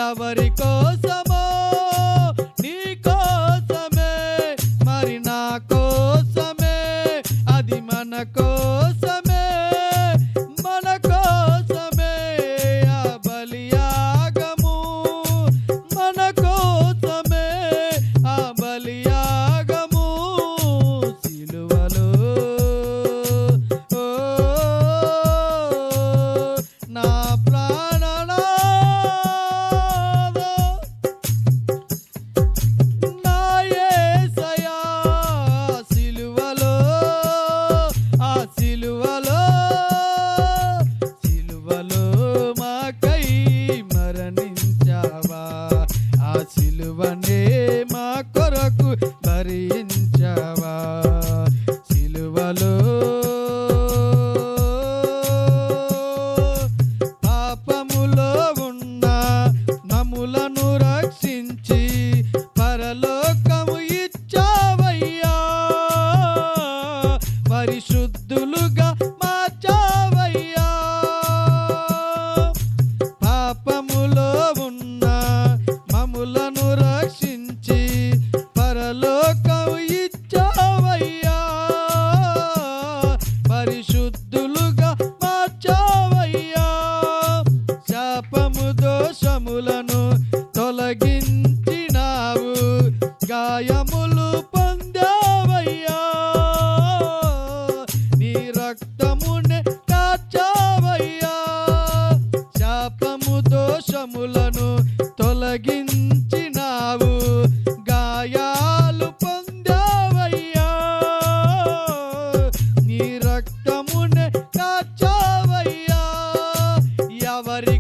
ఎవరి కోసమో నీ కోసమే మరి నా కోసమే అది మన కోసమే మన కోసమే ఆ బలియాగము మన కోసమే ఆ బలియాగము సిలువలో నా సిలువనే మా కొరకు భరించావా సిలువలో పాపములో ఉన్న నములను రక్షించి పరలోకము ఇచ్చావయ్యా పరిశుద్ధులుగా మార్చావయ్యా పాపములో ఉన్న మమ్ములను రక్షించి పరలోకం ఇచ్చావయ్యా పరిశుద్ధులుగా మార్చావయ్యా శాపము దోషములను తొలగించినావు గాయములు పొందావయ్యా నీ రక్తమునే కాచావయ్యా శాపము దోషములను తొలగించినావు గాయాలు పొందావయ్యా నీ రక్తమునే కాచావయ్యా ఎవరి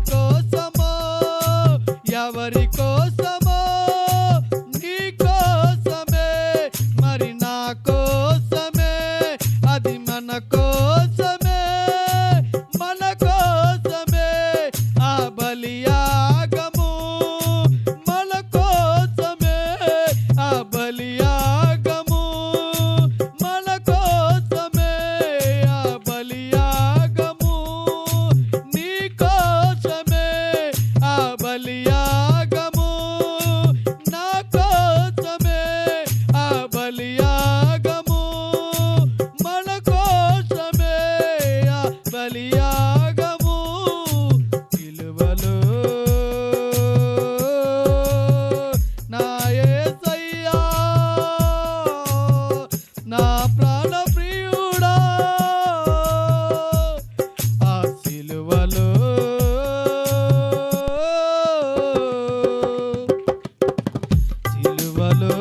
కోసమో నీ కోసమే మరి నా కోసమే అది మన కోసమే మన కోసమే ఆ బలియాగము మన కోసమే ఆ బలియాగము మన కోసమే ఆ బలియాగము నీ కోసమే ఆ బలియాగము నా కోసమే ఆ బలియాగము మన కోసమే ఆ బలియాగము సిలువలో నా యేసయ్యా నా ప్రాణ ప్రియుడా ఆ సిలువలో సిలువలో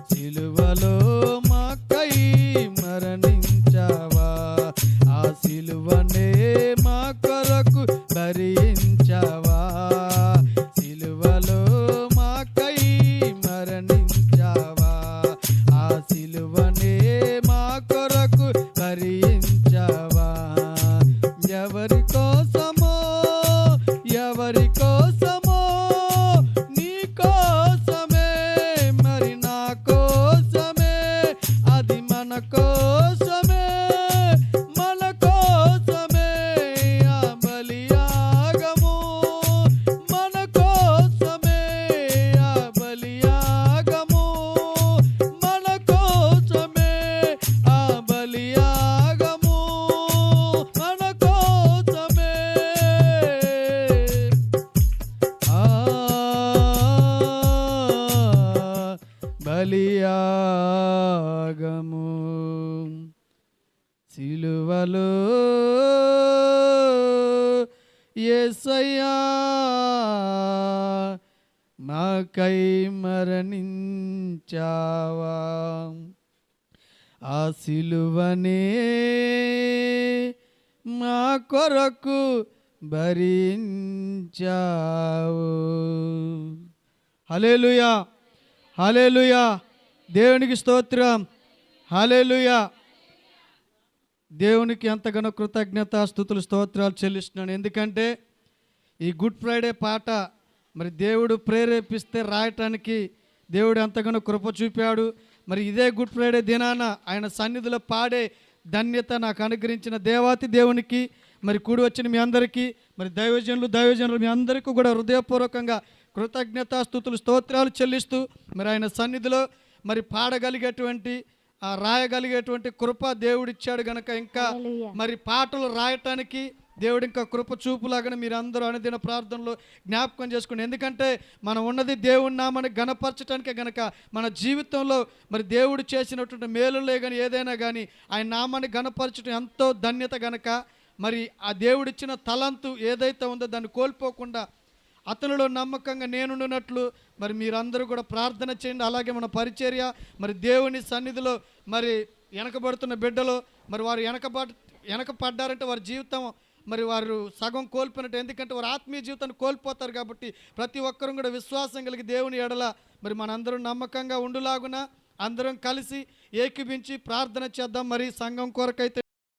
సిలువలో మాకై మరణించావా ఆ సిలువనే మా కొరకు భరించావా సిలువలో మాకై మరణించావా ఆ సిలువనే మా కొరకు భరించావా ఎవరి కోసమో నీ కోసమే మరి నా కోసమే అది మన కోసమే మన కోసమే ఆ బలియాగము మన కోసమే ఆ బలియాగము మన కోసమే ఆ బలియాగము మన కోసమే ఆ బలియాగము సిలువలో యేసయ్యా మాకై మరణించావా ఆ సిలువనే మా కొరకు భరించావు హల్లెలూయా హల్లెలూయా దేవునికి స్తోత్రం హల్లెలూయా దేవునికి ఎంతగానో కృతజ్ఞత స్తుతులు స్తోత్రాలు చెల్లిస్తున్నాను ఎందుకంటే ఈ గుడ్ ఫ్రైడే పాట మరి దేవుడు ప్రేరేపిస్తే రాయటానికి దేవుడు ఎంతగానో కృప చూపాడు మరి ఇదే గుడ్ ఫ్రైడే దినాన ఆయన సన్నిధిలో పాడే ధన్యత నాకు అనుగ్రహించిన దేవాతి దేవునికి మరి కూడి వచ్చిన మీ అందరికీ, మరి దైవజనులు మీ అందరికీ కూడా హృదయపూర్వకంగా కృతజ్ఞతాస్తుతులు స్తోత్రాలు చెల్లిస్తూ మరి ఆయన సన్నిధిలో మరి పాడగలిగేటువంటి రాయగలిగేటువంటి కృప దేవుడిచ్చాడు గనక ఇంకా మరి పాటలు రాయటానికి దేవుడు ఇంకా కృప చూపులాగానే మీరు అందరూ అనుదిన ప్రార్థనలో జ్ఞాపకం చేసుకోండి. ఎందుకంటే మనం ఉన్నది దేవుడి నామాన్ని గణపరచడానికే గనక. మన జీవితంలో మరి దేవుడు చేసినటువంటి మేలులే కానీ ఏదైనా కానీ ఆయన నామాన్ని గణపరచడం ఎంతో ధన్యత గనక మరి ఆ దేవుడిచ్చిన తలంతు ఏదైతే ఉందో దాన్ని కోల్పోకుండా అతనిలో నమ్మకంగా నేనున్నట్లు మరి మీరందరూ కూడా ప్రార్థన చేయండి. అలాగే మన పరిచర్య మరి దేవుని సన్నిధిలో మరి వెనకబడుతున్న బిడ్డలు మరి వారు వెనకపడ్డారంటే వారి జీవితం మరి వారు సగం కోల్పోయినట్టు. ఎందుకంటే వారు ఆత్మీయ జీవితాన్ని కోల్పోతారు. కాబట్టి ప్రతి ఒక్కరూ కూడా విశ్వాసం కలిగి దేవుని ఎడల మరి మనందరం నమ్మకంగా ఉండులాగున అందరం కలిసి ఏకీభించి ప్రార్థన చేద్దాం. మరి సంఘం కొరకైతే